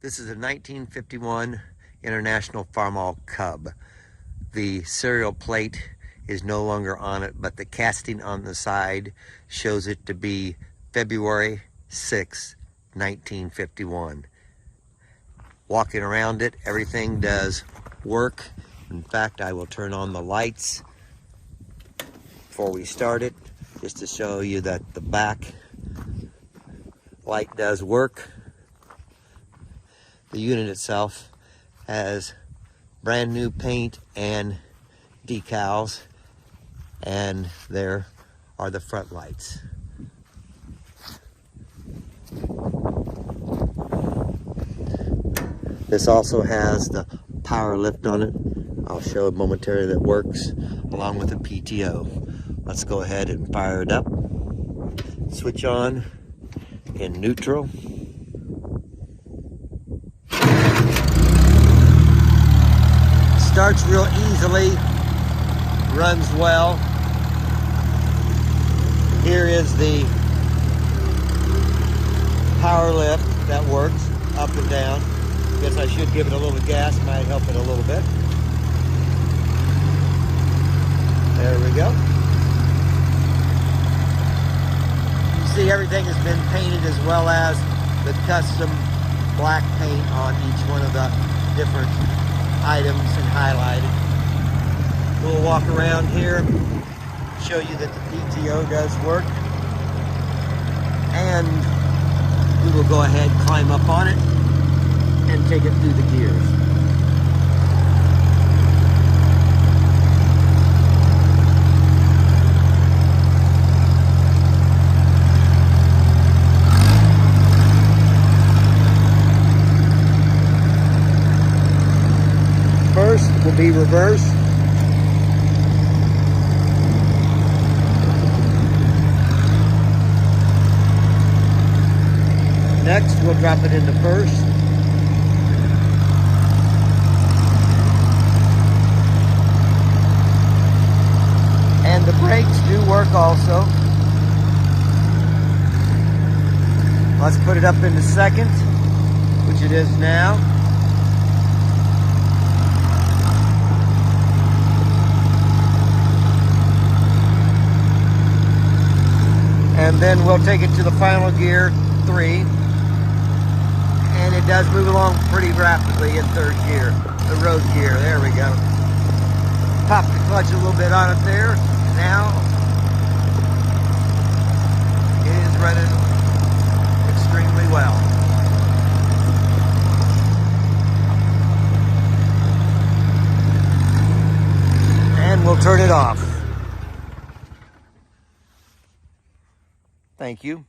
This is a 1951 International Farmall Cub. The serial plate is no longer on it, but the casting on the side shows it to be February 6, 1951. Walking around it, everything does work. In fact, I will turn on the lights before we start it, just to show you that the back light does work. The unit itself has brand new paint and decals, and there are the front lights. This also has the power lift on it. I'll show it momentarily that works, along with the PTO. Let's go ahead and fire it up. Switch on in neutral. Starts real easily, runs well. Here is the power lift that works up and down. Guess I should give it a little gas, might help it a little bit. There we go. You see everything has been painted, as well as the custom black paint on each one of the different items and highlighted. We'll walk around here, show you that the PTO does work, and we will go ahead, climb up on it, and take it through the gears. First will be reverse. Next, we'll drop it into first. And the brakes do work also. Let's put it up into second, which it is now. And then we'll take it to the final gear, 3. And it does move along pretty rapidly in third gear, the road gear. There we go. Pop the clutch a little bit on it there. Now it is running extremely well. And we'll turn it off. Thank you.